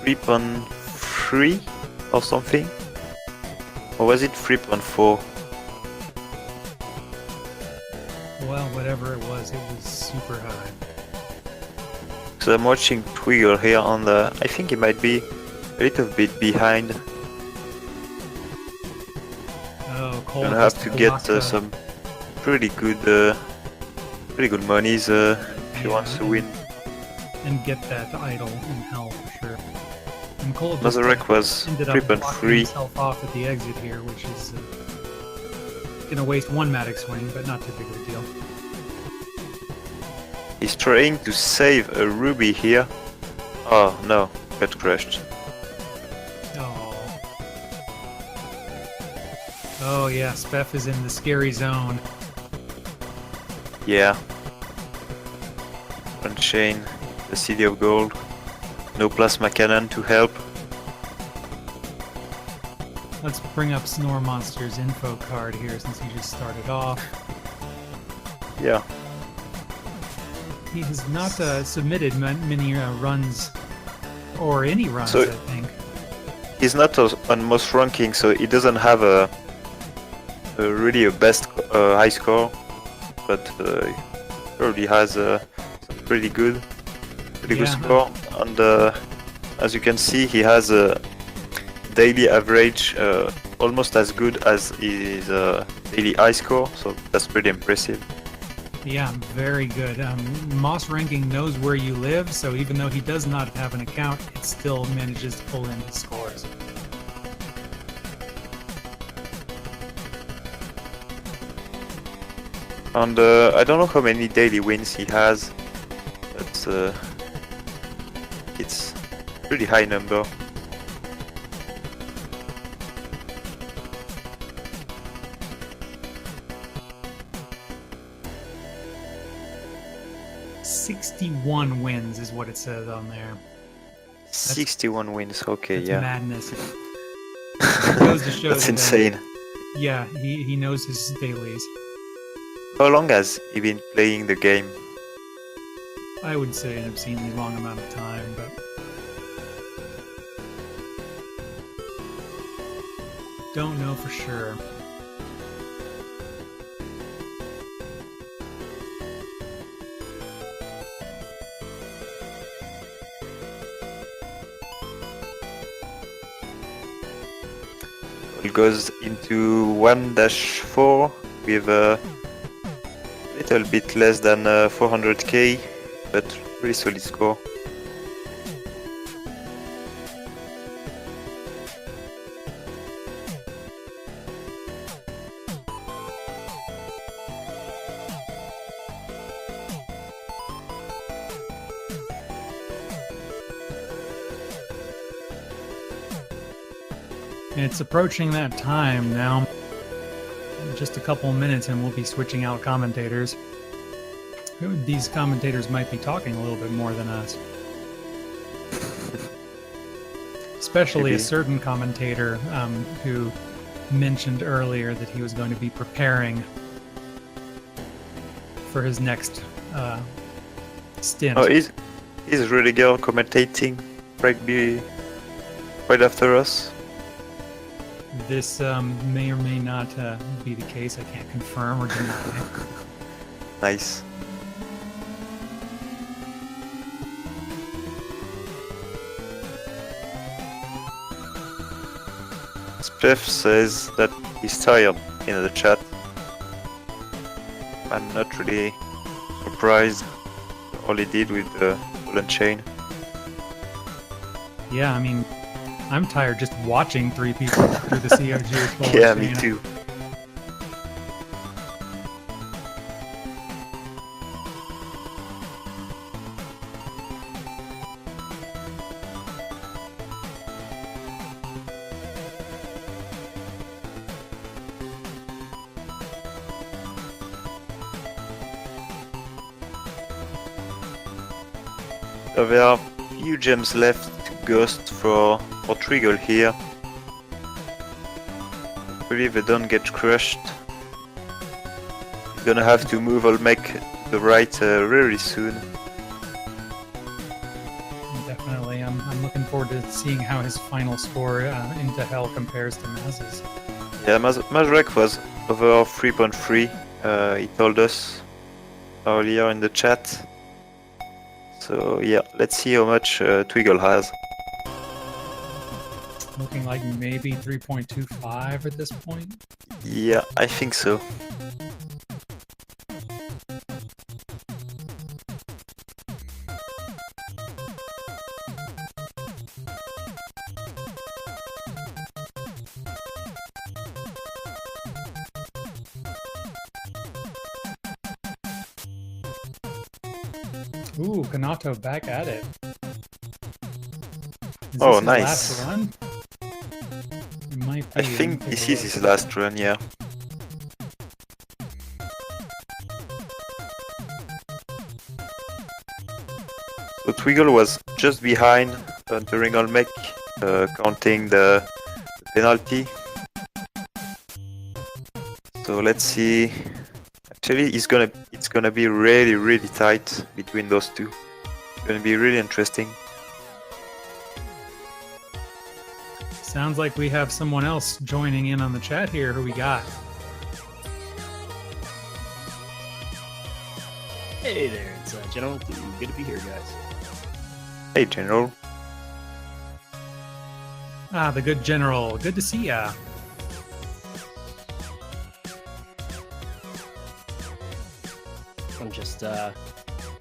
3.3 or something? Or was it 3.4? Well, whatever it was super high. So I'm watching Twiggle here on the... I think he might be a little bit behind. Oh, Cole Gonna have to get some pretty good monies if he wants to win. And get that idol in hell for sure. And Cole just Mazarek was ended up blocking 3.3. himself off at the exit here, which is gonna waste one Matic swing, but not too big of a deal. He's trying to save a ruby here. Oh no, got crushed. Oh. Oh yeah, Spef is in the scary zone. Yeah. One chain, the City of Gold. No plasma cannon to help. Let's bring up Snore Monster's info card here since he just started off. Yeah. He has not submitted many runs, or any runs, So I think. he's not on most ranking, so he doesn't have a really a best high score, but he already has some pretty good score. And as you can see, he has a daily average almost as good as his daily high score, so that's pretty impressive. Yeah, very good. Moss Ranking knows where you live, so even though he does not have an account, it still manages to pull in his scores. And I don't know how many daily wins he has, but it's a pretty high number. "61 wins is what it says on there. 61 wins, okay, That's yeah. madness. It goes to show That's that, insane. Yeah, he knows his dailies. How long has he been playing the game? I would say an obscenely long amount of time, but... don't know for sure. It goes into 1-4 with a little bit less than 400k, but really solid score. It's approaching that time now. In just a couple minutes and we'll be switching out commentators. These commentators might be talking a little bit more than us. Especially Maybe. a certain commentator who mentioned earlier that he was going to be preparing for his next stint. Oh, is Rudiger commentating right after us? This may or may not be the case. I can't confirm or deny. Nice. Jeff says that he's tired in the chat. I'm not really surprised. All he did with the Golden Chain. Yeah, I mean, I'm tired just watching three people through the COG. Yeah, me too. So there are few gems left to ghost for Triggle here. Hopefully they don't get crushed. Gonna have to move or make the right really soon. definitely. I'm looking forward to seeing how his final score into Hell compares to Maz's. Yeah, Mazrek was over 3.3. He told us earlier in the chat. So yeah, let's see how much Twiggle has. Looking like maybe 3.25 at this point. Yeah, I think so. Ooh, Kanato back at it. Is Oh, this his nice. last run? It might be. I think this is his last run, yeah. So Twiggle was just behind during Olmec, counting the penalty. So let's see. Actually, it's gonna be really tight between those two. It's gonna be really interesting. Sounds like we have someone else joining in on the chat here. Who we got? Hey there, it's General. Good to be here, guys. Hey, General. Ah, the good general. Good to see ya. I'm just a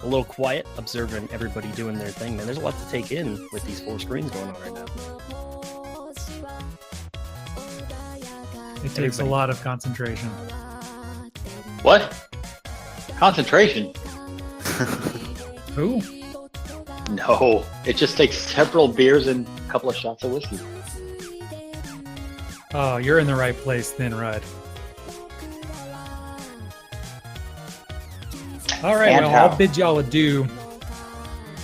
little quiet, observing everybody doing their thing. Man, there's a lot to take in with these 4 screens going on right now. It takes a lot of concentration. What? Concentration? Who? No, it just takes several beers and a couple of shots of whiskey. Oh, you're in the right place then, Rudd. All right, And well, how? I'll bid y'all adieu.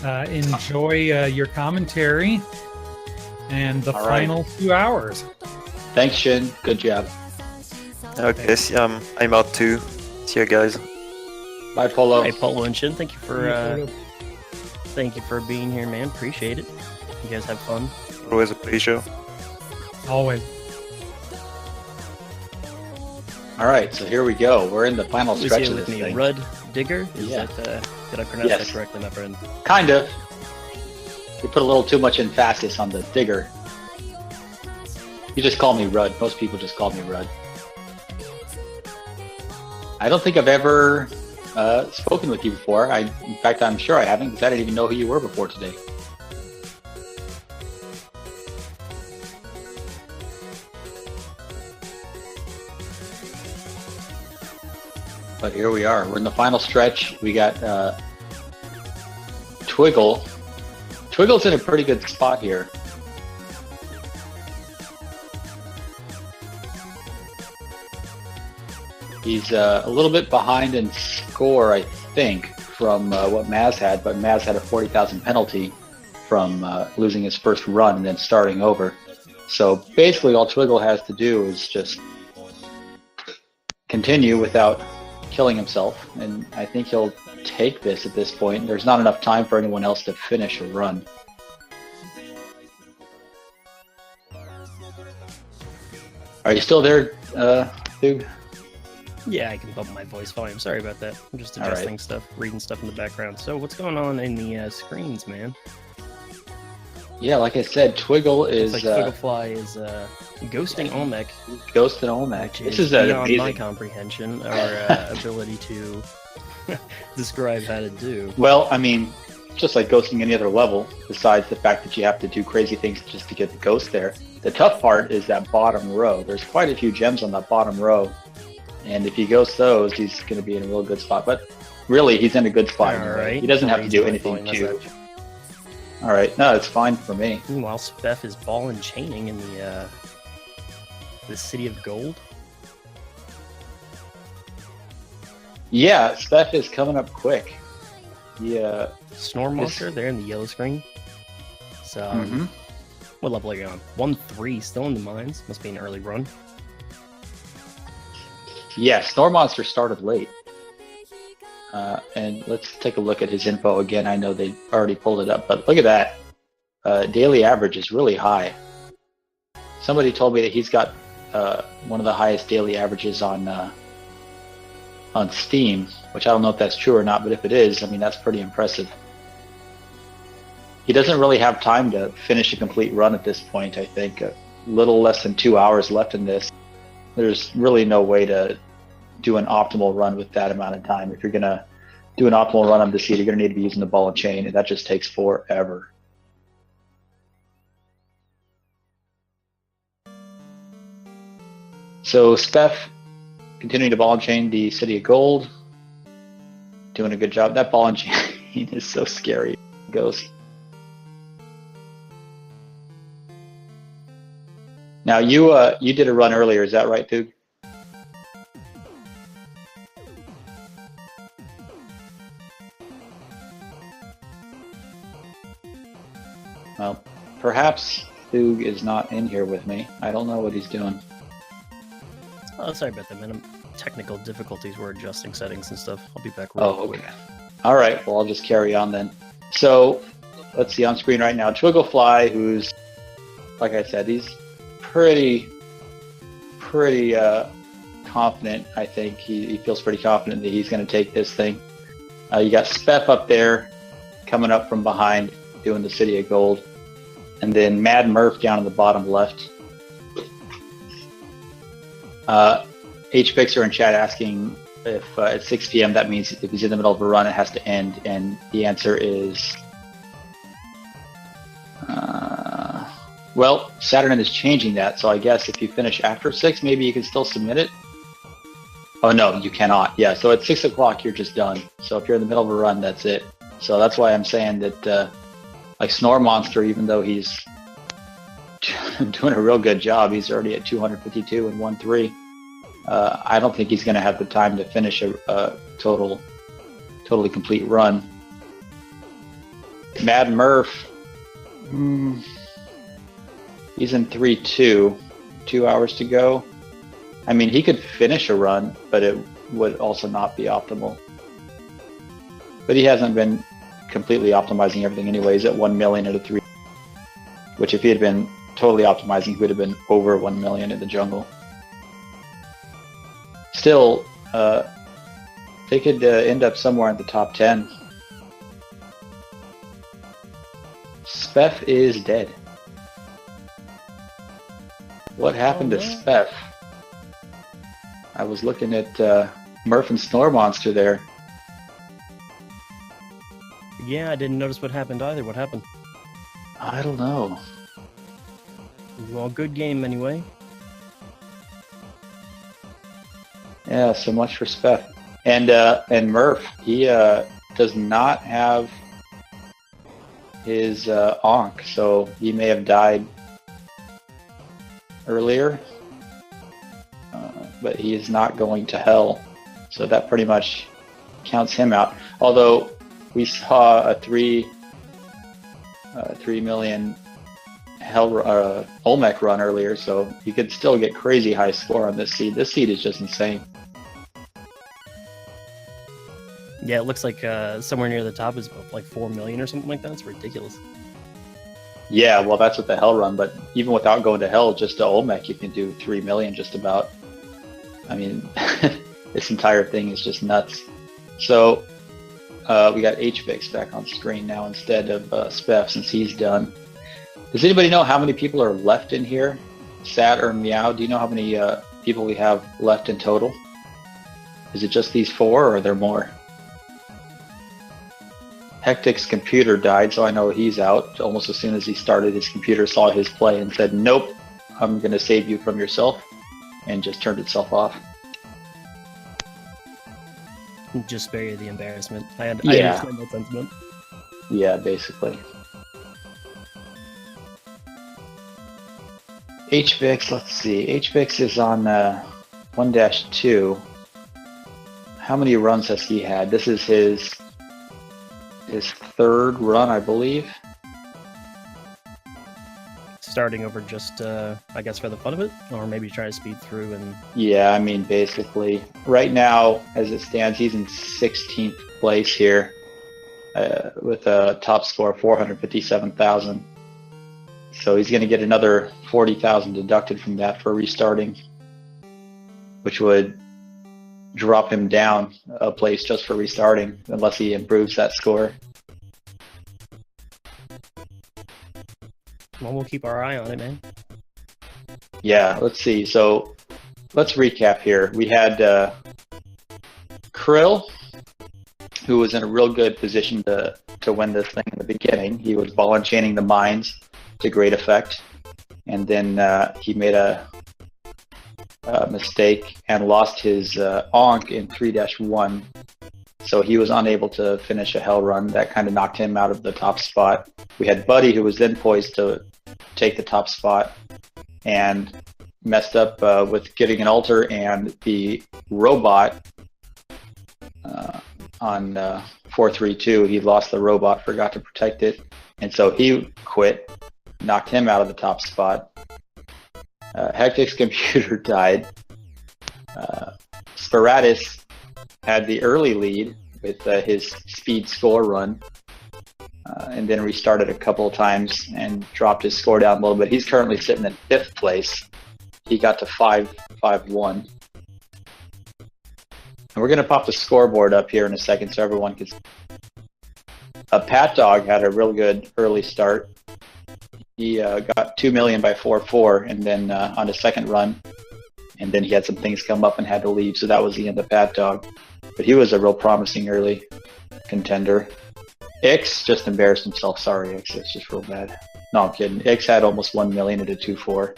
Enjoy your commentary and the All right. final 2 hours. Thanks, Shin. Good job. Okay, see, I'm out too. See you guys. Bye, Polo. Hey, Polo and Shin, thank you for being here, man. Appreciate it. You guys have fun. Always a pleasure. Always. All right, so here we go. We're in the final Who's stretch here of with this me? thing. Rudd Digger? Is Yeah. that, did I pronounce Yes. that correctly, my friend? Kind of. You put a little too much emphasis on the digger. You just call me Rudd. Most people just call me Rudd. I don't think I've ever spoken with you before. In fact, I'm sure I haven't, because I didn't even know who you were before today. But here we are. We're in the final stretch. We got Twiggle. Twiggle's in a pretty good spot here. He's a little bit behind in score, I think, from what Maz had, but Maz had a 40,000 penalty from losing his first run and then starting over. So basically all Twiggle has to do is just continue without killing himself, and I think he'll take this at this point. There's not enough time for anyone else to finish a run. Are you still there, Thug? Yeah, I can bump my voice volume. Sorry about that. I'm just All right. adjusting stuff, reading stuff in the background. So what's going on in the screens, man? Yeah, like I said, Twiggle is It's like Twigglefly is ghosting Olmec, Ghost and Olmec. which This is is beyond my amazing. comprehension or ability to describe how to do. Well, I mean, just like ghosting any other level, besides the fact that you have to do crazy things just to get the ghost there. The tough part is that bottom row. There's quite a few gems on that bottom row, and if he ghosts those, he's going to be in a real good spot. But really, he's in a good spot. All right. He doesn't have to do Raise my anything volume, too. that's All right, no, it's fine for me. Meanwhile, Speth is ball and chaining in the city of gold. Yeah, Steph is coming up quick. Yeah. Snore monster there in the yellow screen. So, what level are you on? 1-3, still in the mines. Must be an early run. Yeah, Snore Monster started late. And let's take a look at his info again. I know they already pulled it up, but look at that. daily average is really high. Somebody told me that he's got one of the highest daily averages on Steam, which I don't know if that's true or not, but if it is, I mean, that's pretty impressive. He doesn't really have time to finish a complete run at this point, I think. A little less than 2 hours left in this. There's really no way to do an optimal run with that amount of time. If you're going to do an optimal run on the seed, you're going to need to be using the ball and chain, and that just takes forever. So Speff continuing to ball and chain the City of Gold, doing a good job. That ball and chain is so scary. It goes. Now you did a run earlier, is that right, Thug? Well, perhaps Thug is not in here with me. I don't know what he's doing. Oh, sorry about that, man. Technical difficulties. We're adjusting settings and stuff. I'll be back. Oh, okay. All right. Well, I'll just carry on then. So let's see on screen right now. Twigglefly, who's, like I said, he's pretty confident. I think he feels pretty confident that he's going to take this thing. You got Speff up there coming up from behind doing the City of Gold. And then Mad Murph down in the bottom left. HPixer in chat asking if at 6 p.m. that means if he's in the middle of a run it has to end, and the answer is well, Saturn is changing that, so I guess if you finish after 6, maybe you can still submit it. Oh no, you cannot. Yeah, so at 6 o'clock you're just done. So if you're in the middle of a run, that's it. So that's why I'm saying that like Snore Monster, even though he's doing a real good job, he's already at 252 and 1-3. I don't think he's going to have the time to finish a totally complete run. Mad Murph, he's in 3-2, 2 hours to go. I mean, he could finish a run, but it would also not be optimal. But he hasn't been completely optimizing everything anyway. He's at 1 million at a 3, which if he had been totally optimizing, he would have been over 1 million in the jungle. Still, they could end up somewhere in the top 10. Speff is dead. What happened to Speff? I was looking at Murph and Snore Monster there. Yeah, I didn't notice what happened either. What happened? I don't know. Well, good game anyway. Yeah, so much for Speff. And Murph, he does not have his Ankh, so he may have died earlier, but he is not going to hell, so that pretty much counts him out. Although we saw a 3 million Olmec run earlier, so you could still get crazy high score on this seed. This seed is just insane. Yeah, it looks like somewhere near the top is about like 4 million or something like that. It's ridiculous. Yeah, well, that's with the hell run, but even without going to hell, just to Olmec, you can do 3 million just about. I mean, this entire thing is just nuts. So we got HVix back on screen now instead of Speff, since he's done. Does anybody know how many people are left in here? Sat or Meow, do you know how many people we have left in total? Is it just these 4, or are there more? Hectic's computer died, so I know he's out. Almost as soon as he started, his computer saw his play and said, nope, I'm going to save you from yourself, and just turned itself off. Just spare you the embarrassment. I Yeah. understand that sentiment. Yeah, basically. HVix, let's see. HVix is on 1-2. How many runs has he had? This is his 3rd run, I believe. Starting over just, I guess, for the fun of it, or maybe try to speed through and. Yeah, I mean, basically, right now, as it stands, he's in 16th place here with a top score of 457,000. So he's going to get another 40,000 deducted from that for restarting, which would drop him down a place just for restarting, unless he improves that score. Well, we'll keep our eye on it, man. Yeah, let's see. So let's recap here. We had Krill, who was in a real good position to win this thing in the beginning. He was ball enchaining the mines to great effect, and then he made a mistake and lost his Onk in 3-1, so he was unable to finish a hell run. That kind of knocked him out of the top spot. We had Buddy, who was then poised to take the top spot and messed up with getting an altar, and the robot on 4-3-2, he lost the robot, forgot to protect it, and so he quit, knocked him out of the top spot. Hectic's computer died. Speratus had the early lead with his speed score run, and then restarted a couple of times and dropped his score down a little bit. He's currently sitting in 5th place. He got to 5-1. And we're going to pop the scoreboard up here in a second so everyone can see. Pat Dog had a real good early start. He got 2 million by 4-4, and then on his second run, and then he had some things come up and had to leave, so that was the end of Pat Dog. But he was a real promising early contender. Ix just embarrassed himself. Sorry, Ix. It's just real bad. No, I'm kidding. Ix had almost 1 million at a 2-4.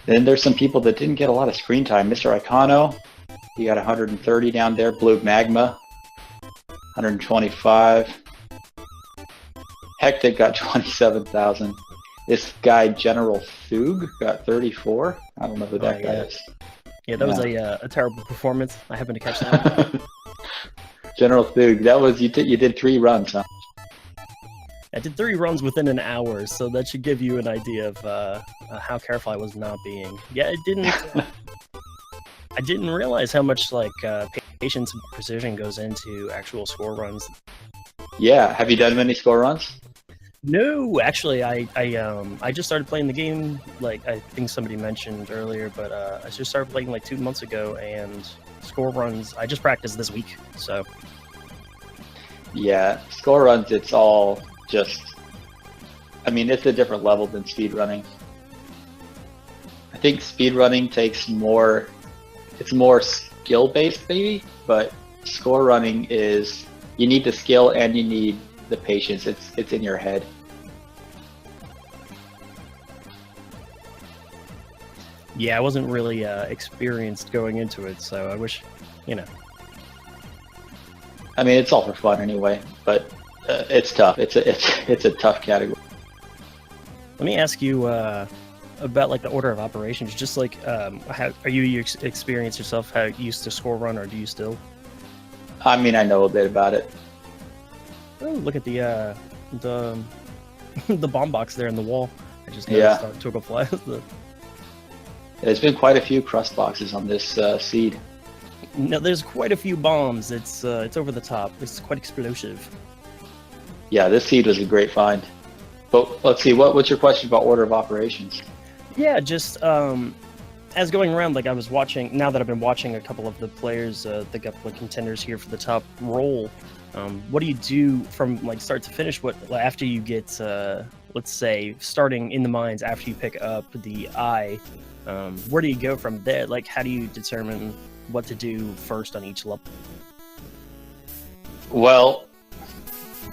Then there's some people that didn't get a lot of screen time. Mr. Icano, he got 130 down there. Blue Magma, 125. Hectic got 27,000. This guy, General Thug, got 34. I don't know who that guy is. Yeah, that was a terrible performance. I happened to catch that. General Thug, that was you did 3 runs, huh? I did 3 runs within an hour, so that should give you an idea of how careful I was not being. Yeah, it didn't. I didn't realize how much patience and precision goes into actual score runs. Yeah, have you done many score runs? No, actually, I just started playing the game, like I think somebody mentioned earlier, but I just started playing like 2 months ago, and score runs, I just practiced this week, so. Yeah, score runs, it's all just, I mean, it's a different level than speedrunning. I think speedrunning takes more, it's more skill-based maybe, but score running is, you need the skill and you need the patience. It's in your head. Yeah, I wasn't really experienced going into it, so I wish, you know. I mean, it's all for fun anyway, but it's tough. It's a tough category. Let me ask you about like the order of operations. Just like, how are you experienced yourself? How you used to score run, or do you still? I mean, I know a bit about it. Oh, look at the the bomb box there in the wall. I just took a fly. There's been quite a few crust boxes on this seed. No, there's quite a few bombs. It's over the top. It's quite explosive. Yeah, this seed was a great find. But let's see, what's your question about order of operations? Yeah, just as going around, like I was watching, now that I've been watching a couple of the players, the couple of contenders here for the top role, what do you do from like start to finish? What after you get, let's say, starting in the mines after you pick up the eye, where do you go from there? Like, how do you determine what to do first on each level? Well,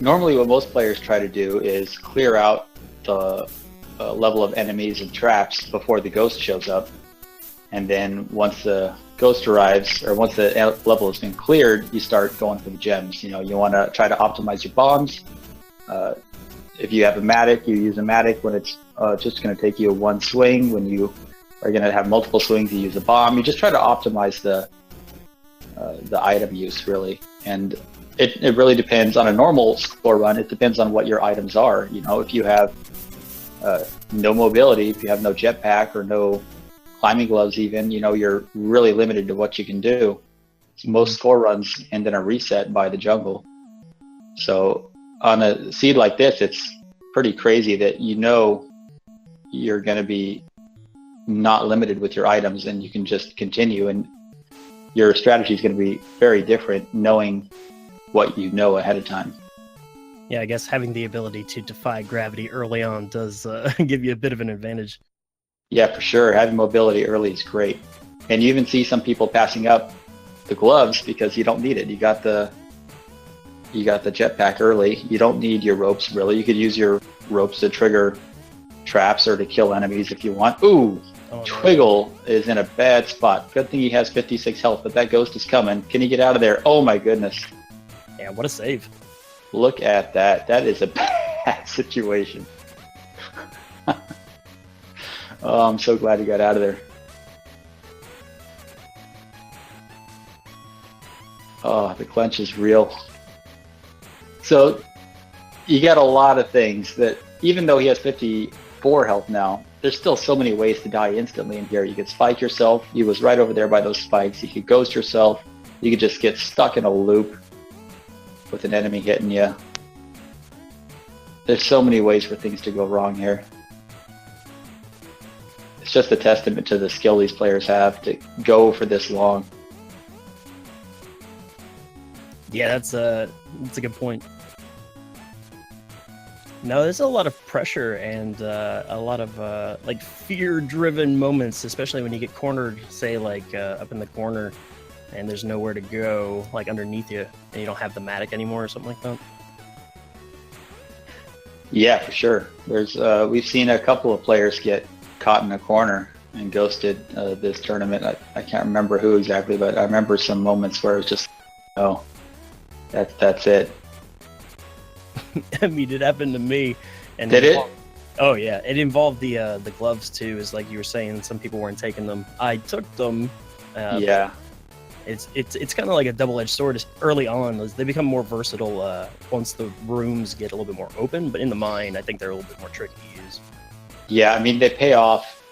normally what most players try to do is clear out the level of enemies and traps before the ghost shows up. And then once the ghost arrives, or once the level has been cleared, you start going for the gems. You know, you want to try to optimize your bombs. If you have a Matic, you use a Matic when it's just going to take you one swing. When you are going to have multiple swings, you use a bomb. You just try to optimize the item use, really. And it really depends on a normal score run. It depends on what your items are. You know, if you have no mobility, if you have no jetpack or no climbing gloves even, you know, you're really limited to what you can do. So most score runs end in a reset by the jungle. So on a seed like this, it's pretty crazy that you know you're going to be not limited with your items and you can just continue, and your strategy is going to be very different knowing what you know ahead of time. Yeah, I guess having the ability to defy gravity early on does give you a bit of an advantage. Yeah, for sure. Having mobility early is great. And you even see some people passing up the gloves because you don't need it. You got the jetpack early. You don't need your ropes really. You could use your ropes to trigger traps or to kill enemies if you want. Ooh, Oh, no. Twiggle is in a bad spot. Good thing he has 56 health, but that ghost is coming. Can he get out of there? Oh my goodness. Yeah, what a save. Look at that. That is a bad situation. Oh, I'm so glad he got out of there. Oh, the clench is real. So you got a lot of things that, even though he has 54 health now, there's still so many ways to die instantly in here. You could spike yourself. He was right over there by those spikes. You could ghost yourself. You could just get stuck in a loop with an enemy hitting you. There's so many ways for things to go wrong here. It's just a testament to the skill these players have to go for this long. Yeah, that's a good point. No, there's a lot of pressure and a lot of like fear-driven moments, especially when you get cornered, say like up in the corner, and there's nowhere to go, like underneath you, and you don't have the Matic anymore or something like that. Yeah, for sure. There's we've seen a couple of players get caught in a corner and ghosted this tournament. I can't remember who exactly, but I remember some moments where it was just, oh, that's it. I mean, it happened to me. And Did it? Oh yeah, it involved the gloves too. Is like you were saying, some people weren't taking them. I took them. Yeah. It's kind of like a double-edged sword. Early on, they become more versatile once the rooms get a little bit more open. But in the mine, I think they're a little bit more tricky to use. Yeah, I mean, they pay off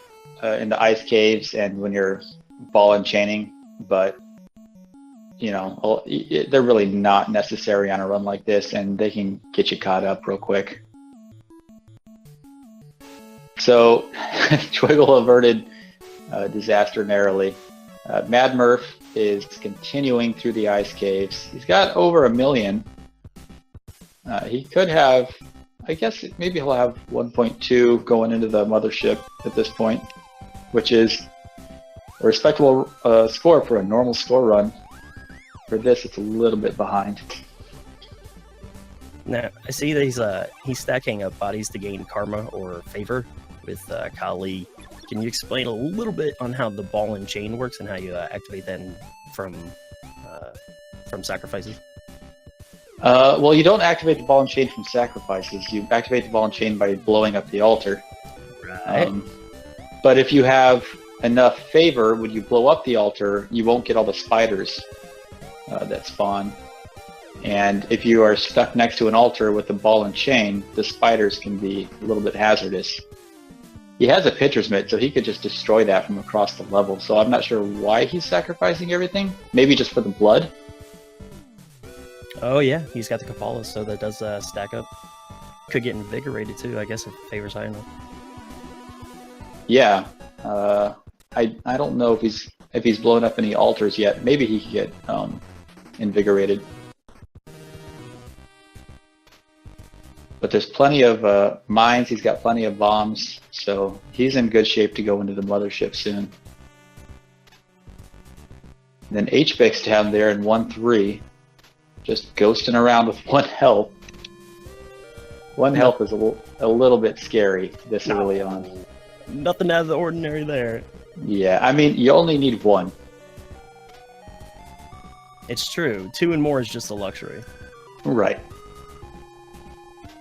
in the ice caves and when you're ball and chaining, but you know, they're really not necessary on a run like this, and they can get you caught up real quick. So, Twiggle averted disaster narrowly. Mad Murph is continuing through the ice caves. He's got over 1 million. He could have, I guess, maybe he'll have 1.2 going into the mothership at this point, which is a respectable score for a normal score run. For this, it's a little bit behind. Now, I see that he's stacking up bodies to gain karma or favor with Kali. Can you explain a little bit on how the ball and chain works and how you activate that from sacrifices? Well, you don't activate the ball and chain from sacrifices. You activate the ball and chain by blowing up the altar. Right. But if you have enough favor, when you blow up the altar, you won't get all the spiders that spawn. And if you are stuck next to an altar with a ball and chain, the spiders can be a little bit hazardous. He has a pitcher's mitt, so he could just destroy that from across the level. So I'm not sure why he's sacrificing everything. Maybe just for the blood. Oh yeah, he's got the Kapala, so that does stack up. Could get invigorated too, I guess, if the favor's high enough. Yeah, I don't know if he's blown up any altars yet. Maybe he could get invigorated. But there's plenty of mines. He's got plenty of bombs, so he's in good shape to go into the mothership soon. And then HBX down there in 1-3, just ghosting around with 1 health. 1 health is a little bit scary this early on. Nothing out of the ordinary there. Yeah, I mean, you only need 1. It's true. 2 and more is just a luxury. Right.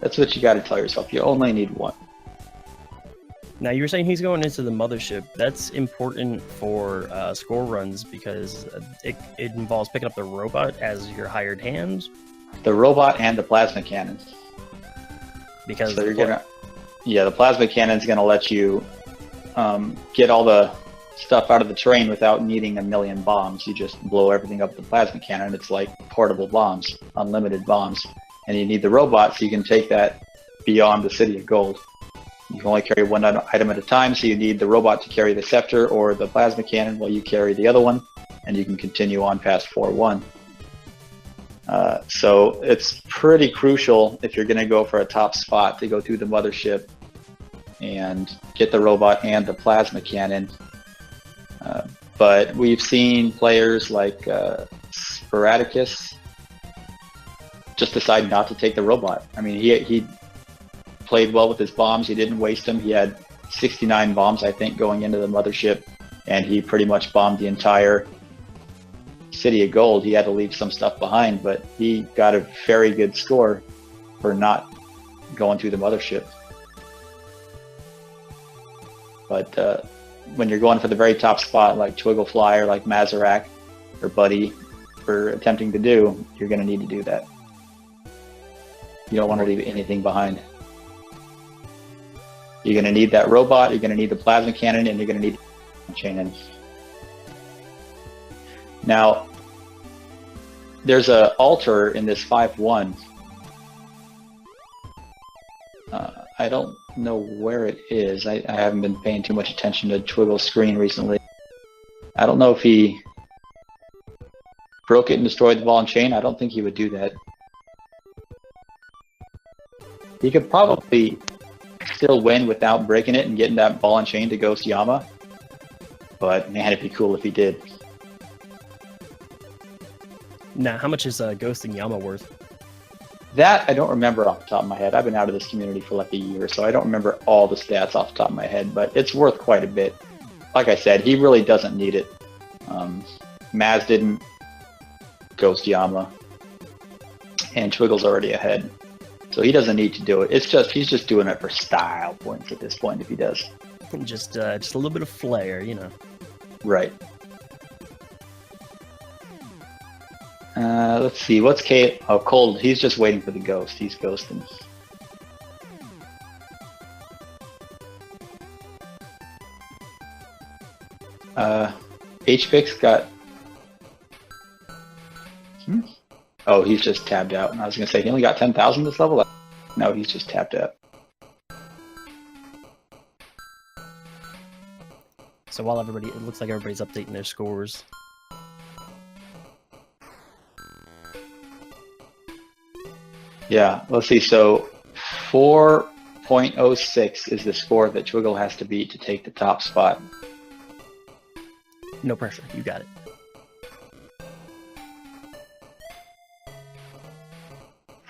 That's what you got to tell yourself. You only need 1. Now, you were saying he's going into the mothership. That's important for score runs because it involves picking up the robot as your hired hand. The robot and the plasma cannon. Because So you're gonna, yeah, the plasma cannon's gonna let you get all the stuff out of the terrain without needing 1 million bombs. You just blow everything up with the plasma cannon. It's like portable bombs, unlimited bombs. and you need the robot so you can take that beyond the City of Gold. You can only carry one item at a time, so you need the robot to carry the scepter or the plasma cannon while you carry the other one, and you can continue on past 4-1. So it's pretty crucial if you're going to go for a top spot to go through the mothership and get the robot and the plasma cannon. But we've seen players like Sporadicus just decide not to take the robot. I mean, he played well with his bombs. He didn't waste them. He had 69 bombs, I think, going into the mothership, and he pretty much bombed the entire City of Gold. He had to leave some stuff behind, but he got a very good score for not going through the mothership. But when you're going for the very top spot, like Twigglefly or like Mazarak or Buddy for attempting to do, you're going to need to do that. You don't want to leave anything behind. You're going to need that robot, you're going to need the plasma cannon, and you're going to need the chain in. Now, there's an altar in this 5-1. I don't know where it is. I haven't been paying too much attention to Twiggle's screen recently. I don't know if he broke it and destroyed the ball and chain. I don't think he would do that. He could probably still win without breaking it and getting that ball and chain to Ghost Yama. But man, it'd be cool if he did. Now, how much is Ghost and Yama worth? That I don't remember off the top of my head. I've been out of this community for like a year, so I don't remember all the stats off the top of my head, but it's worth quite a bit. Like I said, he really doesn't need it. Maz didn't, Ghost Yama, and Twiggle's already ahead. So he doesn't need to do it. It's just, he's just doing it for style points at this point if he does. Just a little bit of flair, you know. Right. Let's see, what's Kate? Oh, Cold, he's just waiting for the ghost. He's ghosting. HPix got... Oh, he's just tabbed out. I was going to say, he only got 10,000 this level? No, he's just tapped out. So while it looks like everybody's updating their scores. Yeah, let's see. So 4.06 is the score that Twiggle has to beat to take the top spot. No pressure, you got it.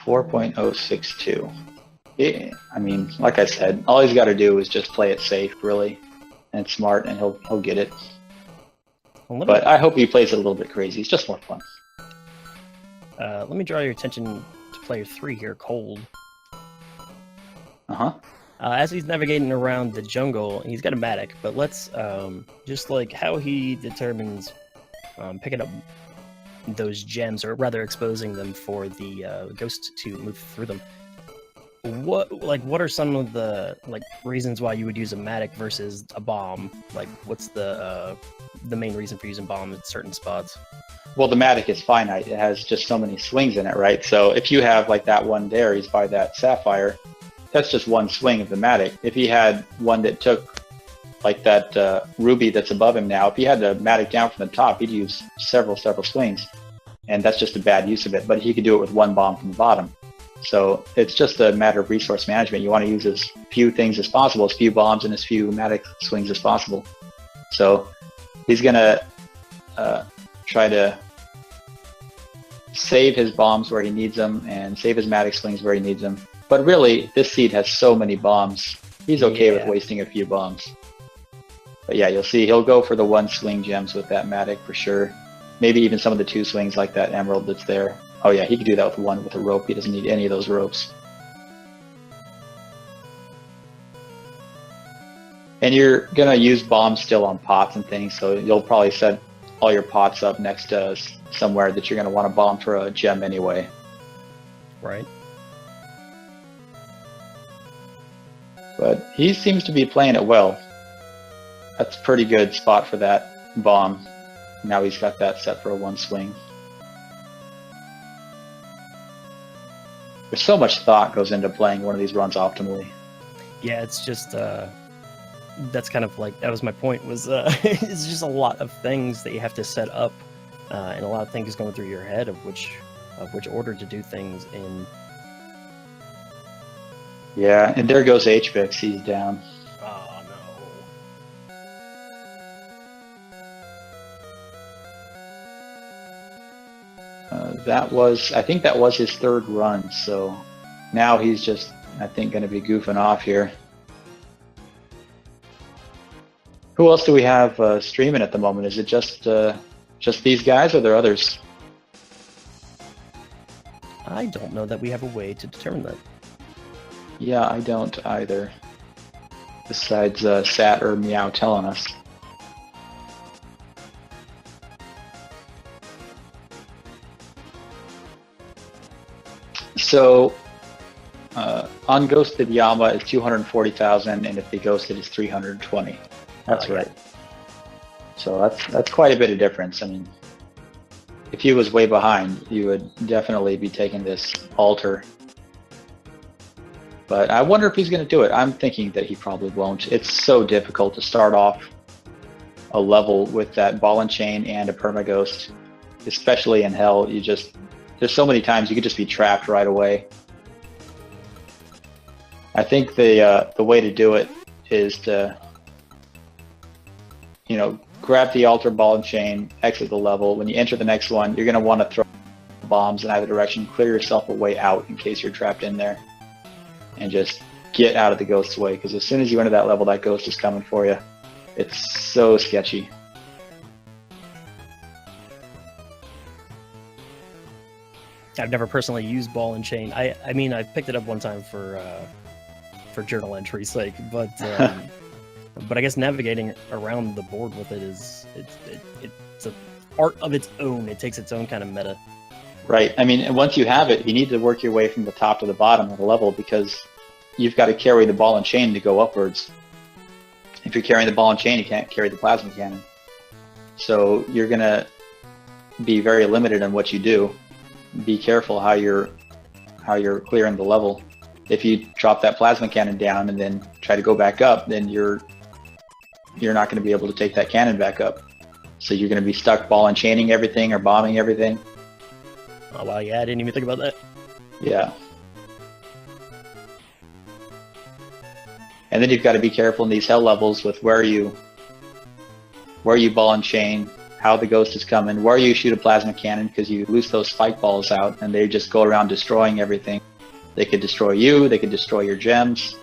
.062. Yeah, I mean, like I said, all he's got to do is just play it safe, really, and smart, and he'll get it. But I hope he plays it a little bit crazy. It's just more fun. Let me draw your attention to player 3 here, Cold. As he's navigating around the jungle, he's got a Matic, but let's just like how he determines picking up those gems, or rather exposing them for the ghost to move through them. What are some of the reasons why you would use a Matic versus a bomb? Like, what's the main reason for using bomb at certain spots? Well, the Matic is finite. It has just so many swings in it, right? So if you have like that one there, he's by that Sapphire, that's just one swing of the Matic. If he had one that took like that Ruby that's above him now, if he had the Matic down from the top, he'd use several swings. And that's just a bad use of it. But he could do it with one bomb from the bottom. So it's just a matter of resource management. You want to use as few things as possible, as few bombs and as few Matic swings as possible. So he's going to try to save his bombs where he needs them and save his Matic swings where he needs them. But really, this seed has so many bombs. He's okay with wasting a few bombs. But yeah, you'll see he'll go for the one swing gems with that Matic for sure. Maybe even some of the two swings like that emerald that's there. Oh yeah, he could do that with one with a rope. He doesn't need any of those ropes. And you're going to use bombs still on pots and things, so you'll probably set all your pots up next to somewhere that you're going to want to bomb for a gem anyway. Right. But he seems to be playing it well. That's a pretty good spot for that bomb. Now he's got that set for a one swing. there's so much thought goes into playing one of these runs optimally. Yeah, it's just that's kind of like that was my point. Was it's just a lot of things that you have to set up, and a lot of things going through your head of which order to do things in. Yeah, and there goes HVIX. He's down. Oh no. I think that was his third run. So now he's just, I think, going to be goofing off here. Who else do we have streaming at the moment? Is it just these guys, or are there others? I don't know that we have a way to determine that. Yeah, I don't either. Besides Sat or Meow telling us. So, unghosted Yama is 240,000, and if they ghosted, it's 320. That's right. So that's quite a bit of difference. I mean, if he was way behind, you would definitely be taking this altar. But I wonder if he's going to do it. I'm thinking that he probably won't. It's so difficult to start off a level with that ball and chain and a permaghost, especially in Hell. There's so many times you could just be trapped right away. I think the way to do it is to, grab the altar, ball and chain, exit the level. When you enter the next one, you're going to want to throw bombs in either direction, clear yourself a way out in case you're trapped in there, and just get out of the ghost's way, because as soon as you enter that level, that ghost is coming for you. It's so sketchy. I've never personally used ball and chain. I mean, I picked it up one time for journal entry's sake, but but I guess navigating around the board with it it's an art of its own. It takes its own kind of meta. Right. I mean, once you have it, you need to work your way from the top to the bottom of the level, because you've got to carry the ball and chain to go upwards. If you're carrying the ball and chain, you can't carry the plasma cannon. So you're going to be very limited on what you do. Be careful how you're clearing the level. If you drop that plasma cannon down and then try to go back up, then you're not going to be able to take that cannon back up. So you're going to be stuck ball and chaining everything or bombing everything. Oh wow, yeah, I didn't even think about that. Yeah. And then you've got to be careful in these Hell levels with where you ball and chain, how the ghost is coming, where you shoot a plasma cannon, because you loose those spike balls out and they just go around destroying everything. They could destroy you, they could destroy your gems.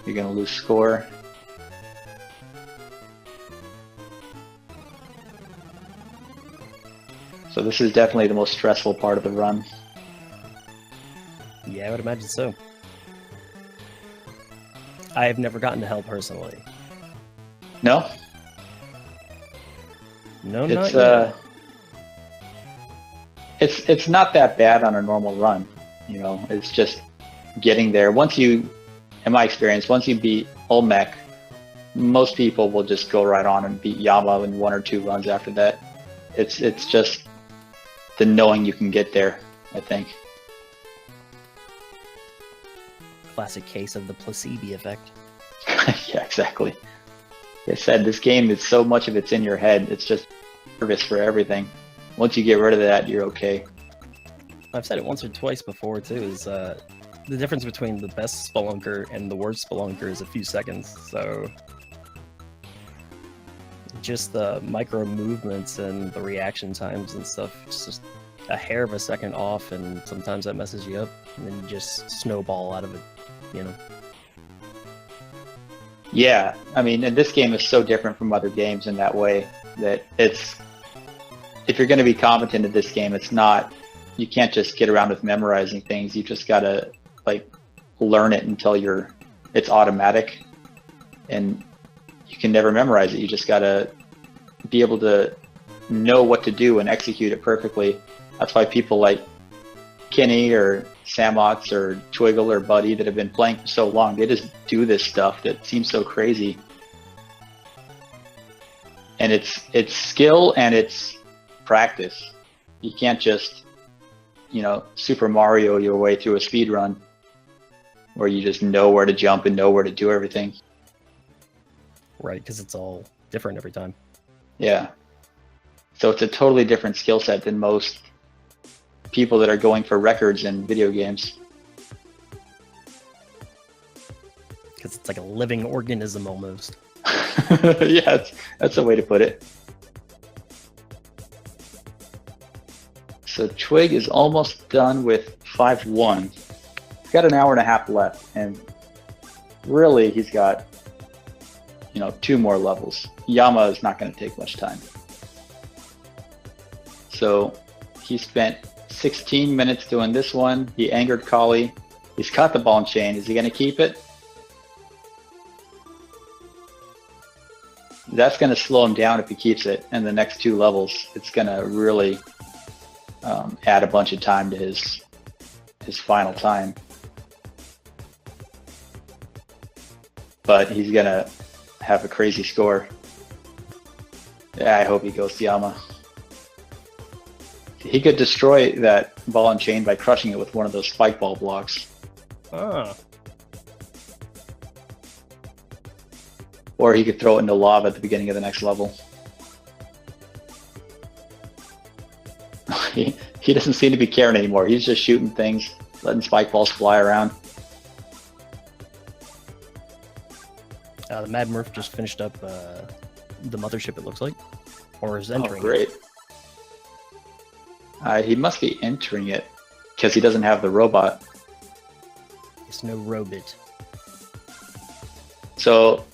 You're going to lose score. So this is definitely the most stressful part of the run. Yeah, I would imagine so. I have never gotten to Hell personally. No? No, It's not yet. it's not that bad on a normal run. It's just getting there. In my experience, once you beat Olmec, most people will just go right on and beat Yama in 1 or 2 runs after that. It's just the knowing you can get there, I think. Classic case of the placebo effect. Yeah, exactly. Like I said, this game is so much of it's in your head. It's just nervous for everything. Once you get rid of that, you're okay. I've said it once or twice before too, is the difference between the best spelunker and the worst spelunker is a few seconds. So just the micro movements and the reaction times and stuff, it's just a hair of a second off, and sometimes that messes you up, and then you just snowball out of it, Yeah, I mean, and this game is so different from other games in that way that if you're going to be competent at this game, you can't just get around with memorizing things. You just got to learn it until it's automatic, and you can never memorize it. You just got to be able to know what to do and execute it perfectly. That's why people like Kenny or Samox or Twiggle or Buddy that have been playing for so long, they just do this stuff that seems so crazy. And it's skill and it's practice. You can't just Super Mario your way through a speed run, where you just know where to jump and know where to do everything. Right, because it's all different every time. Yeah. So it's a totally different skill set than most people that are going for records in video games. Because it's like a living organism almost. Yeah, that's a way to put it. So Twig is almost done with 5-1. He's got an hour and a half left, and really he's got 2 more levels. Yama is not going to take much time. So he spent 16 minutes doing this one. He angered Kali. He's caught the ball and chain. Is he going to keep it? That's going to slow him down if he keeps it. And the next 2 levels, it's going to really add a bunch of time to his final time. But he's going to have a crazy score. Yeah, I hope he goes to Yama. He could destroy that ball and chain by crushing it with one of those spike ball blocks. Ah. Or he could throw it into lava at the beginning of the next level. He doesn't seem to be caring anymore. He's just shooting things, letting spike balls fly around. The Mad Murph just finished up the mothership, it looks like. Or is entering. Oh, great. He must be entering it, because he doesn't have the robot. It's no robot. So,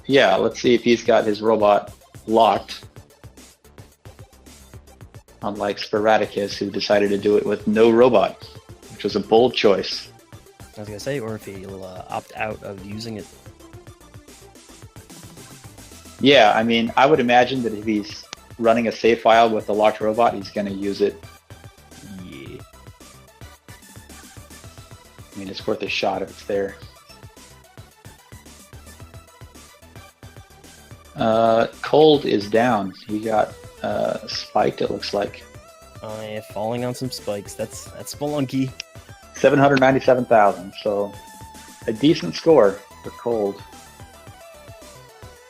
yeah, let's see if he's got his robot locked. Unlike Sporadicus, who decided to do it with no robot, which was a bold choice. I was going to say, or if he'll opt out of using it. Yeah, I mean, I would imagine that if he's running a save file with the locked robot, he's going to use it. Yeah. I mean, it's worth a shot if it's there. Cold is down. He got spiked, it looks like. Oh yeah, falling on some spikes. That's Spelunky. 797,000, so a decent score for Cold.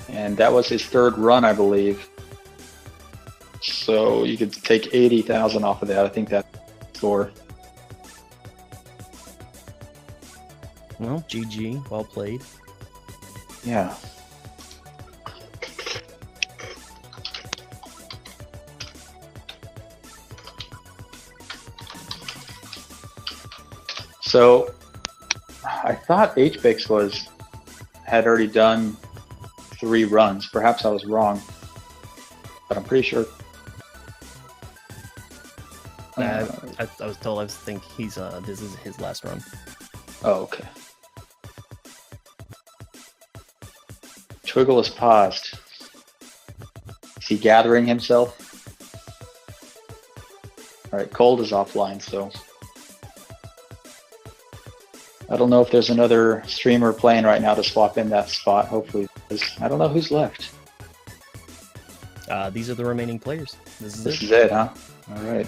And that was his 3rd run, I believe. So you could take 80,000 off of that. I think that score. Well, GG. Well played. Yeah. So I thought HBix had already done 3 runs. Perhaps I was wrong, but I'm pretty sure. I was told. I think he's this is his last run. Oh, okay. Twiggle is paused. Is he gathering himself? All right, Cold is offline, so I don't know if there's another streamer playing right now to swap in that spot. Hopefully, I don't know who's left. These are the remaining players. This This is it, huh? All right.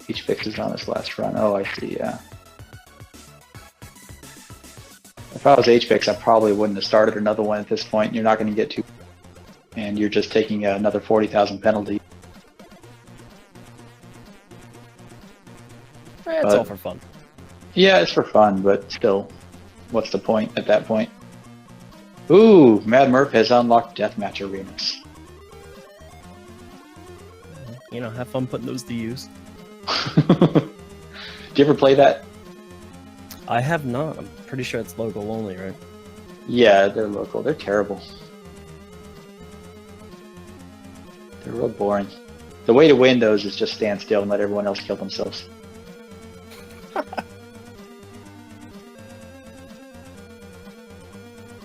HBix is on his last run. Oh, I see, yeah. If I was HBix, I probably wouldn't have started another one at this point. You're not going to get too... And you're just taking another 40,000 penalty. It's all for fun. Yeah, it's for fun, but still, what's the point at that point? Ooh, Mad Murph has unlocked Deathmatch Arenas. You know, have fun putting those to use. Do you ever play that? I have not. I'm pretty sure it's local only, right? Yeah, they're local. They're terrible. They're real boring. The way to win those is just stand still and let everyone else kill themselves.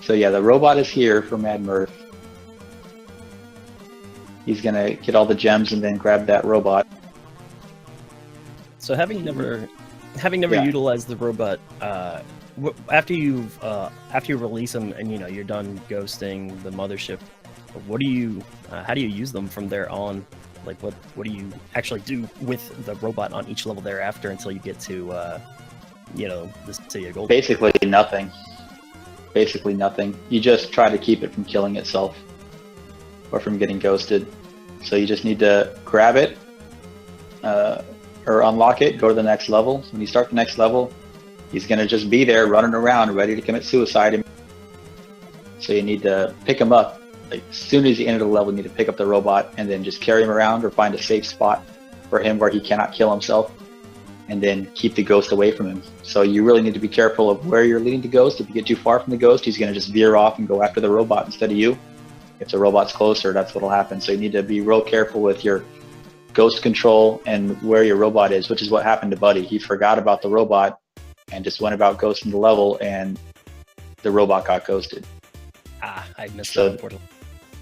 So yeah, the robot is here for Mad Murph. He's gonna get all the gems and then grab that robot. So having never Yeah. utilized the robot, after you release him and you're done ghosting the mothership, What do you, how do you use them from there on? Like, what do you actually do with the robot on each level thereafter until you get to, you know, the City of Gold? Basically nothing. Basically nothing. You just try to keep it from killing itself or from getting ghosted. So you just need to grab it or unlock it, go to the next level. When you start the next level, he's going to just be there running around ready to commit suicide. So you need to pick him up. Like, as soon as you enter the level, you need to pick up the robot and then just carry him around or find a safe spot for him where he cannot kill himself, and then keep the ghost away from him. So you really need to be careful of where you're leading the ghost. If you get too far from the ghost, he's going to just veer off and go after the robot instead of you. If the robot's closer, that's what'll happen. So you need to be real careful with your ghost control and where your robot is, which is what happened to Buddy. He forgot about the robot and just went about ghosting the level, and the robot got ghosted. Ah, I missed So that, unfortunately.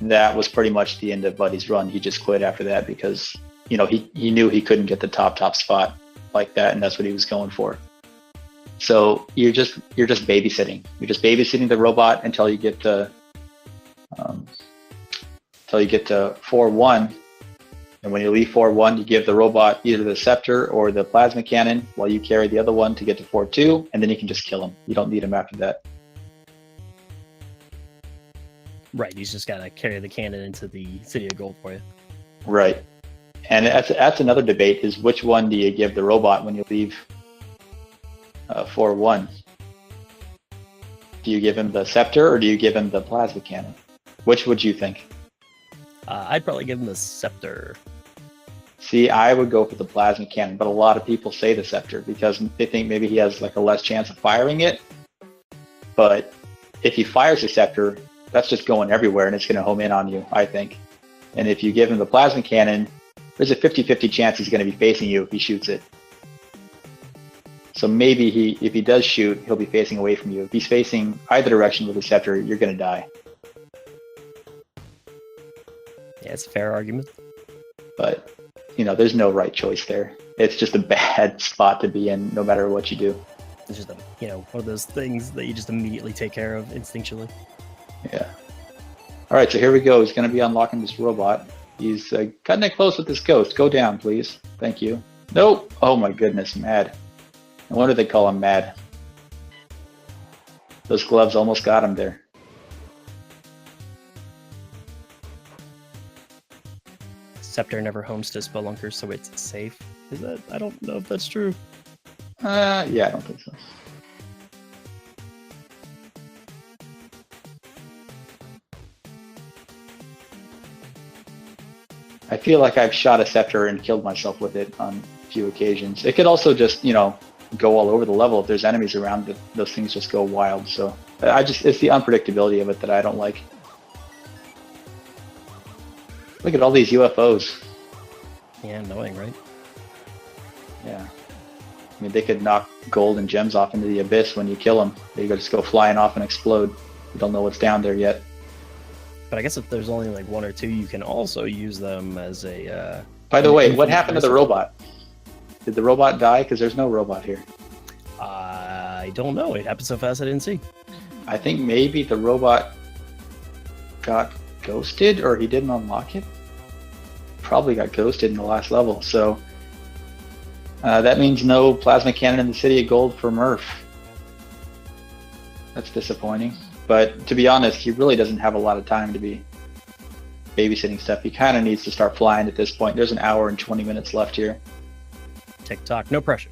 that was pretty much the end of Buddy's run. He just quit after that because, you know, he knew he couldn't get the top spot like that, and that's what he was going for. So you're just babysitting. You're just babysitting the robot until you get to 4-1. And when you leave 4-1, you give the robot either the scepter or the plasma cannon while you carry the other one to get to 4-2, and then you can just kill him. You don't need him after that. Right, he's just got to carry the cannon into the City of Gold for you. Right. And that's another debate, is which one do you give the robot when you leave 4-1? Do you give him the scepter or do you give him the plasma cannon? Which would you think? I'd probably give him the scepter. See, I would go for the plasma cannon, but a lot of people say the scepter because they think maybe he has like a less chance of firing it. But if he fires the scepter, that's just going everywhere and it's going to home in on you, I think. And if you give him the plasma cannon, there's a 50-50 chance he's going to be facing you if he shoots it. So maybe if he does shoot, he'll be facing away from you. If he's facing either direction with the scepter, you're going to die. Yeah, it's a fair argument. But, you know, there's no right choice there. It's just a bad spot to be in no matter what you do. It's just, you know, one of those things that you just immediately take care of instinctually. Yeah. All right, so here we go. He's going to be unlocking this robot. He's cutting it close with this ghost. Go down, please. Thank you. Nope. Oh my goodness, Mad. No wonder they call him Mad. Those gloves almost got him there. Scepter never homes to Spelunkers, so it's safe. Is that? I don't know if that's true. Yeah, I don't think so. I feel like I've shot a scepter and killed myself with it on a few occasions. It could also just, you know, go all over the level. If there's enemies around, those things just go wild. So it's the unpredictability of it that I don't like. Look at all these UFOs. Yeah, annoying, right? Yeah. I mean, they could knock gold and gems off into the abyss when you kill them. They just go flying off and explode. You don't know what's down there yet. But I guess if there's only like one or two, you can also use them as a... By the way, what happened to the robot? Did the robot die? Because there's no robot here. I don't know. It happened so fast I didn't see. I think maybe the robot got ghosted, or he didn't unlock it. Probably got ghosted in the last level. So that means no plasma cannon in the City of Gold for Murph. That's disappointing. But to be honest, he really doesn't have a lot of time to be babysitting stuff. He kind of needs to start flying at this point. There's an hour and 20 minutes left here. TikTok, no pressure.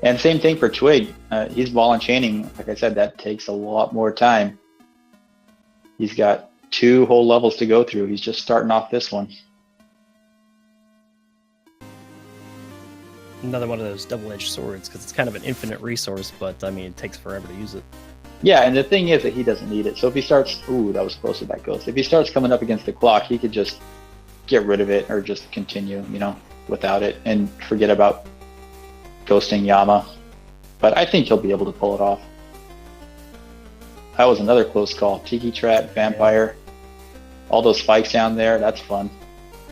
And same thing for Twig. He's ball and chaining. Like I said, that takes a lot more time. He's got 2 whole levels to go through. He's just starting off this one. Another one of those double-edged swords, because it's kind of an infinite resource, but I mean, it takes forever to use it. Yeah, and the thing is that he doesn't need it. So if he starts... Ooh, that was close to that ghost. If he starts coming up against the clock, he could just get rid of it or just continue, you know, without it and forget about ghosting Yama. But I think he'll be able to pull it off. That was another close call. Tiki Trap, Vampire, all those spikes down there, that's fun.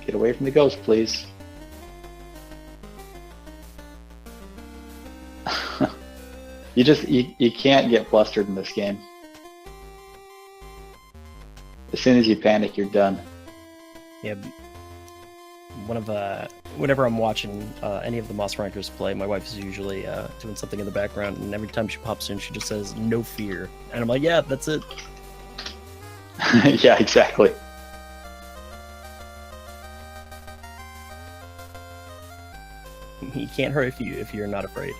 Get away from the ghost, please. You can't get flustered in this game. As soon as you panic, you're done. Yeah. Whenever I'm watching any of the Moss Rankers play, my wife is usually doing something in the background, and every time she pops in, she just says "no fear," and I'm like, "Yeah, that's it." Yeah, exactly. He can't hurt you if you're not afraid.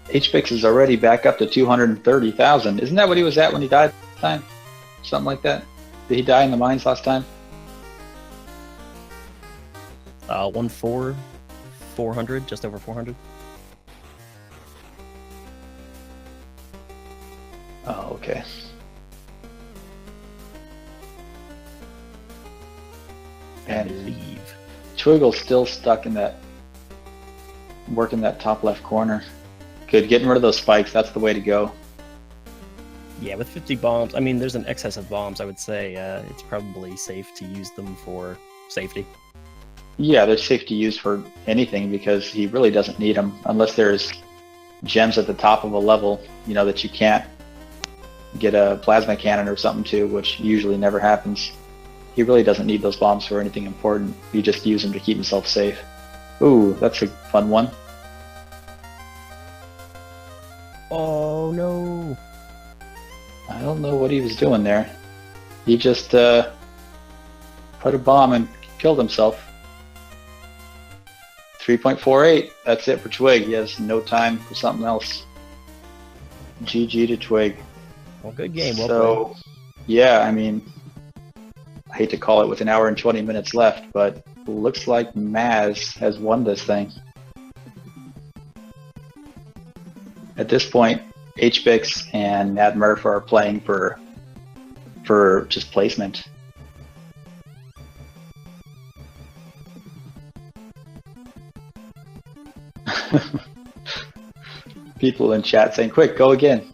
HPix is already back up to 230,000. Isn't that what he was at when he died last time? Something like that? Did he die in the mines last time? 400, just over 400. Oh, okay. I And believe. Twiggle's still stuck in that, working that top left corner. Good, getting rid of those spikes, that's the way to go. Yeah, with 50 bombs, I mean, there's an excess of bombs. I would say it's probably safe to use them for safety. Yeah, they're safe to use for anything because he really doesn't need them unless there's gems at the top of a level, you know, that you can't get a plasma cannon or something to, which usually never happens. He really doesn't need those bombs for anything important. He just uses them to keep himself safe. Ooh, that's a fun one. Oh no! I don't know what he was doing there. He just put a bomb and killed himself. 3.48. That's it for Twig. He has no time for something else. GG to Twig. Well, good game. Well So, yeah, I mean, I hate to call it with an hour and 20 minutes left, but looks like Maz has won this thing. At this point, HBix and Mad Murph are playing for just placement. People in chat saying, "Quick, go again."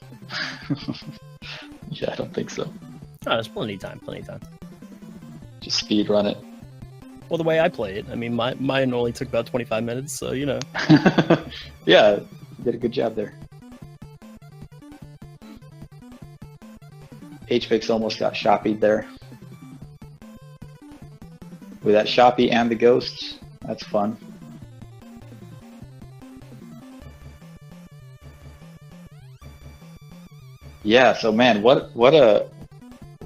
Yeah, I don't think so. Oh, there's plenty of time. Plenty of time. Just speed run it. Well, the way I play it, I mean, mine only took about 25 minutes, so you know. Yeah, you did a good job there. HBix almost got shoppied there. With that shoppy and the ghost, that's fun. Yeah, so man, what a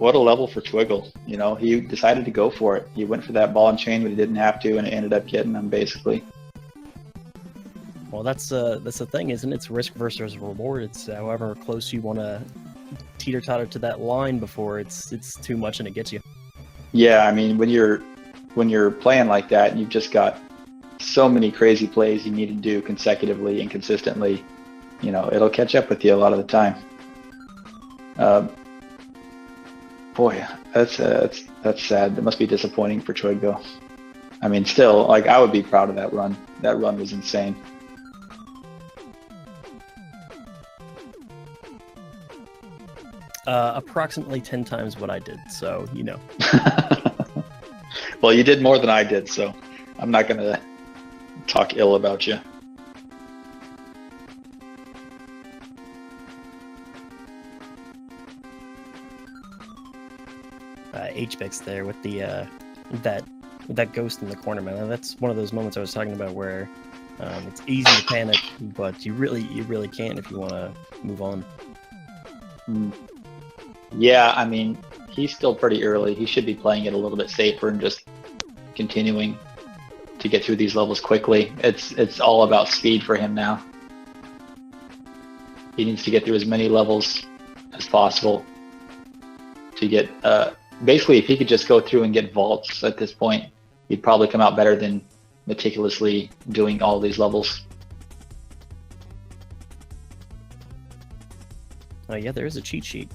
level for Twiggle. You know, he decided to go for it. He went for that ball and chain, but he didn't have to, and it ended up getting him basically. Well, that's the thing, isn't it? It's risk versus reward. It's however close you want to teeter-totter to that line before it's too much and it gets you. Yeah, I mean, when you're playing like that, you've just got so many crazy plays you need to do consecutively and consistently. You know, it'll catch up with you a lot of the time. Boy, that's sad. That must be disappointing for Twig, though. I mean, still, like, I would be proud of that run. That run was insane. Approximately 10 times what I did, so you know. Well, you did more than I did, so I'm not gonna talk ill about you. HBix there with the that ghost in the corner, man. That's one of those moments I was talking about where it's easy to panic, but you really can't if you want to move on. Yeah, I mean, he's still pretty early. He should be playing it a little bit safer and just continuing to get through these levels quickly. It's all about speed for him now. He needs to get through as many levels as possible to get basically, if he could just go through and get vaults at this point, he'd probably come out better than meticulously doing all these levels. Oh yeah, there is a cheat sheet.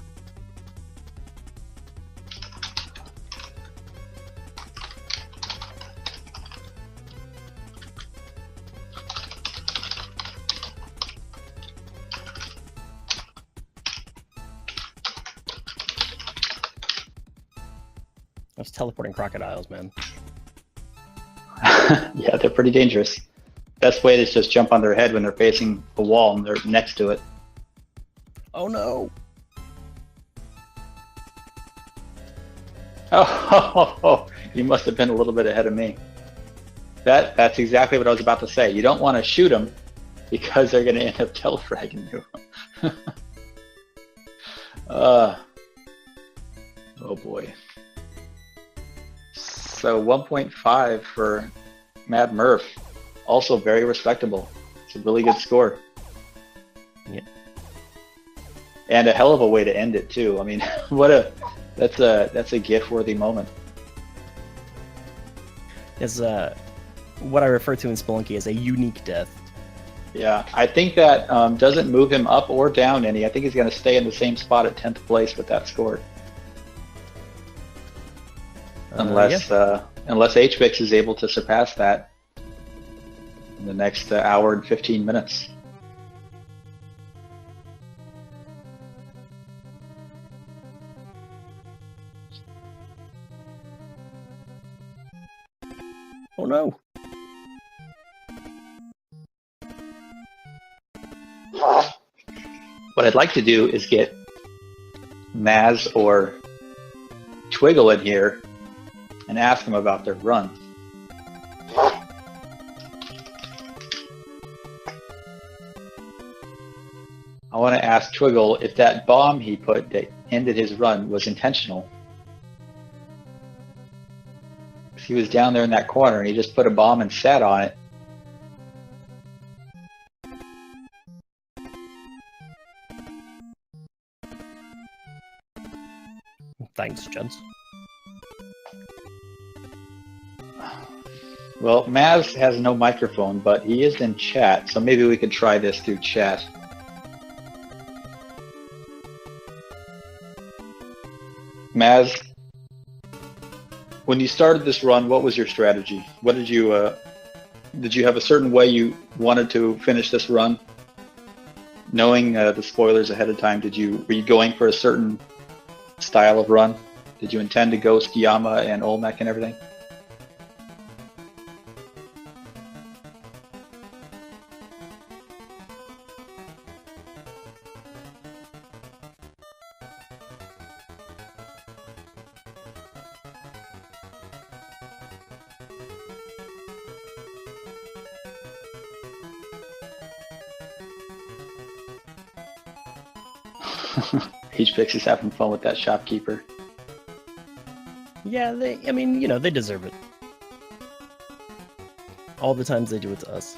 Those teleporting crocodiles, man. Yeah, they're pretty dangerous. Best way is just jump on their head when they're facing a wall and they're next to it. Oh no! Oh, you must have been a little bit ahead of me. That's exactly what I was about to say. You don't want to shoot them because they're going to end up telefragging you. Oh boy. So 1.5 for Mad Murph. Also very respectable. It's a really good score. Yeah. And a hell of a way to end it too. I mean, that's a GIF-worthy moment. It's what I refer to in Spelunky as a unique death. Yeah, I think that doesn't move him up or down any. I think he's going to stay in the same spot at 10th place with that score. Unless HBix is able to surpass that in the next hour and 15 minutes. Oh no! What I'd like to do is get Maz or Twiggle in here and ask them about their run. I want to ask Twiggle if that bomb he put that ended his run was intentional. He was down there in that corner and he just put a bomb and sat on it. Thanks, gents. Well, Maz has no microphone, but he is in chat, so maybe we could try this through chat. Maz, when you started this run, what was your strategy? What did you have a certain way you wanted to finish this run? Knowing the spoilers ahead of time, were you going for a certain style of run? Did you intend to ghost Yama and Olmec and everything? HBix is having fun with that shopkeeper. Yeah, they deserve it. All the times they do it to us.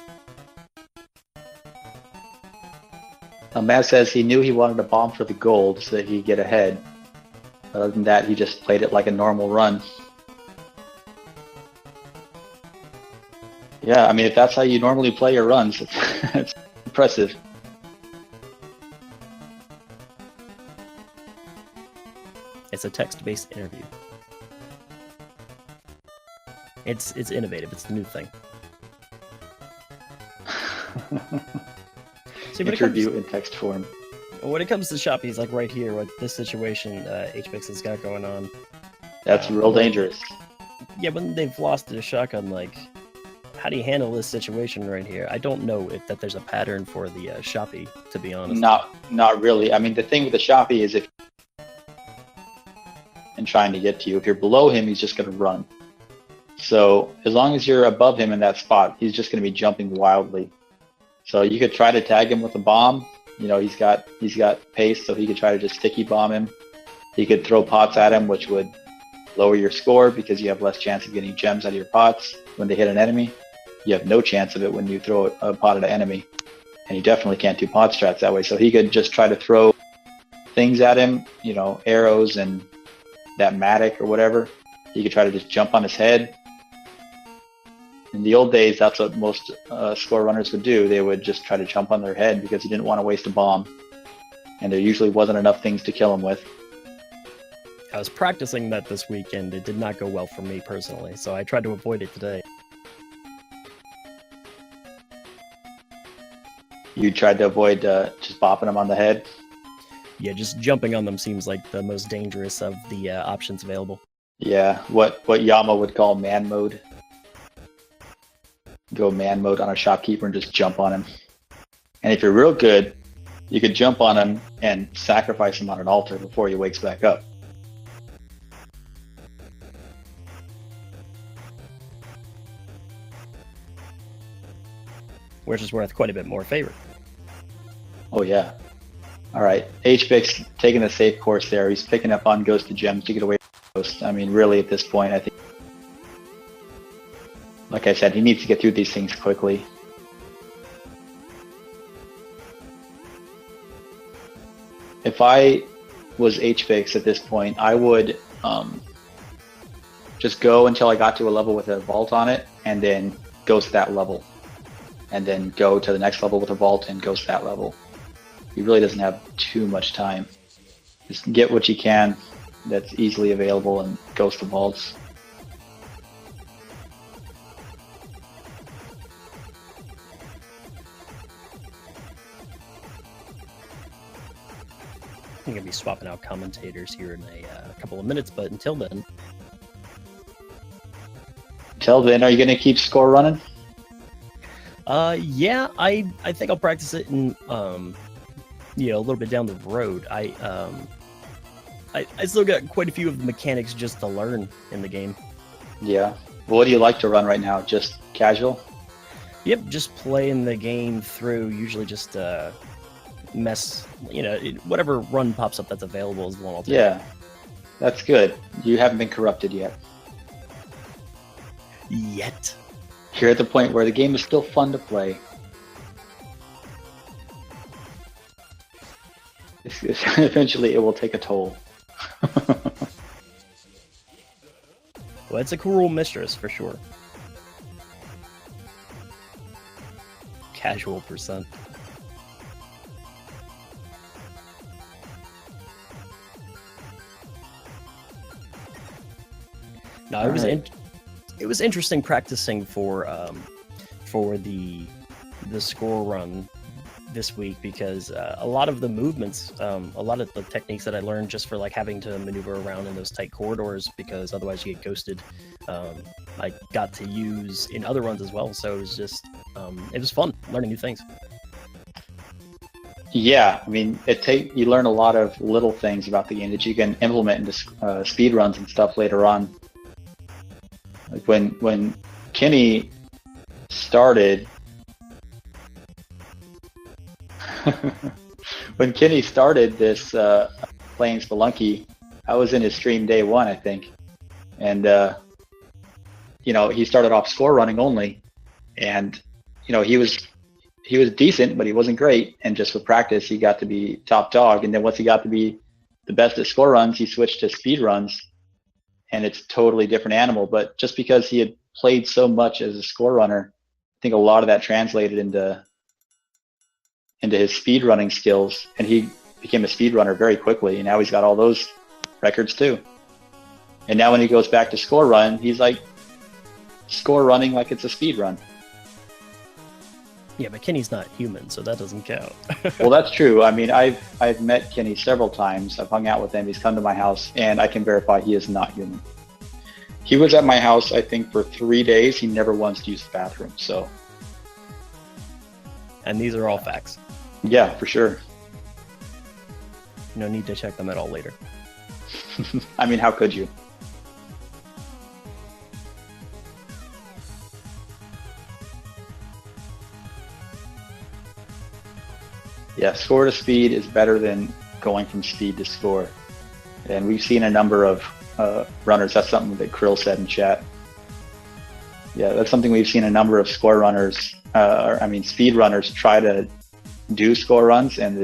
Matt says he knew he wanted a bomb for the gold so that he'd get ahead. Other than that, he just played it like a normal run. Yeah, I mean, if that's how you normally play your runs, it's impressive. It's a text-based interview. It's innovative. It's the new thing. See, Interview in text form. When it comes to Shoppies, like right here, with this situation HBix has got going on. That's real dangerous. Yeah, when they've lost their shotgun, like, how do you handle this situation right here? I don't know if that there's a pattern for the Shoppy, to be honest. Not really. I mean, the thing with the Shoppy is if and trying to get to you. If you're below him, he's just going to run. So as long as you're above him in that spot, he's just going to be jumping wildly. So you could try to tag him with a bomb. You know, he's got pace, so he could try to just sticky bomb him. You could throw pots at him, which would lower your score because you have less chance of getting gems out of your pots when they hit an enemy. You have no chance of it when you throw a pot at an enemy. And you definitely can't do pot strats that way. So he could just try to throw things at him, you know, arrows and that matic or whatever. He could try to just jump on his head. In the old days, that's what most score runners would do. They would just try to jump on their head because he didn't want to waste a bomb. And there usually wasn't enough things to kill him with. I was practicing that this weekend. It did not go well for me personally, so I tried to avoid it today. You tried to avoid just bopping him on the head? Yeah, just jumping on them seems like the most dangerous of the options available. Yeah, what Yama would call man mode. go man mode on a shopkeeper and just jump on him. And if you're real good, you could jump on him and sacrifice him on an altar before he wakes back up. Which is worth quite a bit more favor. Oh yeah. All right, HBX taking the safe course there. He's picking up on ghosted gems to get away from Ghost. I mean, really at this point, I think, like I said, he needs to get through these things quickly. If I was HBX at this point, I would just go until I got to a level with a vault on it, and then ghost that level. And then go to the next level with a vault and ghost that level. He really doesn't have too much time. Just get what you can that's easily available and ghost the vaults. I'm going to be swapping out commentators here in a couple of minutes, but until then... Until then, are you going to keep score running? Yeah, I think I'll practice it in, you know, a little bit down the road. I still got quite a few of the mechanics just to learn in the game. Yeah. Well, what do you like to run right now? Just casual? Yep, just playing the game through, usually just mess, you know, whatever run pops up that's available is the one I'll take. Yeah, that's good. You haven't been corrupted yet. Yet. You're at the point where the game is still fun to play. Eventually, it will take a toll. Well, it's a cruel mistress for sure. Casual percent. No, it was it was interesting practicing for the score run this week, because a lot of the movements, a lot of the techniques that I learned just for like having to maneuver around in those tight corridors, because otherwise you get ghosted, I got to use in other runs as well. So it was just it was fun learning new things. Yeah, I mean, you learn a lot of little things about the game that you can implement into speed runs and stuff later on. Like when Kenny started, when Kenny started this playing Spelunky, I was in his stream day one, I think, and you know, he started off score running only, and you know, he was decent, but he wasn't great. And just with practice, he got to be top dog. And then once he got to be the best at score runs, he switched to speed runs, and it's a totally different animal. But just because he had played so much as a score runner, I think a lot of that translated into his speed running skills, and he became a speed runner very quickly. And now he's got all those records too. And now when he goes back to score run, he's like score running like it's a speed run. Yeah, but Kenny's not human, so that doesn't count. Well, that's true. I mean, I've met Kenny several times. I've hung out with him. He's come to my house, and I can verify he is not human. He was at my house, I think, for 3 days. He never once used the bathroom. So, And these are all facts. yeah, for sure. No need to check them at all later. I mean, how could you? Yeah, score to speed is better than going from speed to score. And we've seen a number of runners. That's something that Krill said in chat. Yeah, that's something we've seen a number of score runners, speed runners try to do score runs, and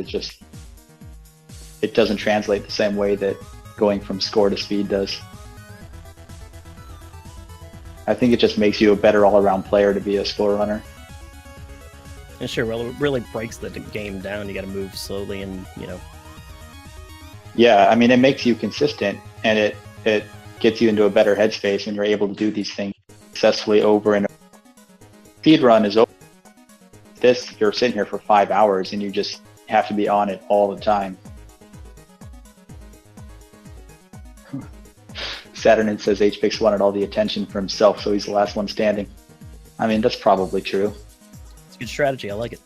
it doesn't translate the same way that going from score to speed does. I think it just makes you a better all-around player to be a score runner. And sure, well, it really breaks the game down. You got to move slowly, and you know. Yeah, I mean, it makes you consistent, and it gets you into a better headspace when you're able to do these things successfully over and over. Speed run is over. You're sitting here for 5 hours, and you just have to be on it all the time. Saturnin says HPix wanted all the attention for himself, so he's the last one standing. I mean, that's probably true. It's a good strategy. I like it.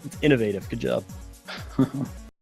It's innovative. Good job.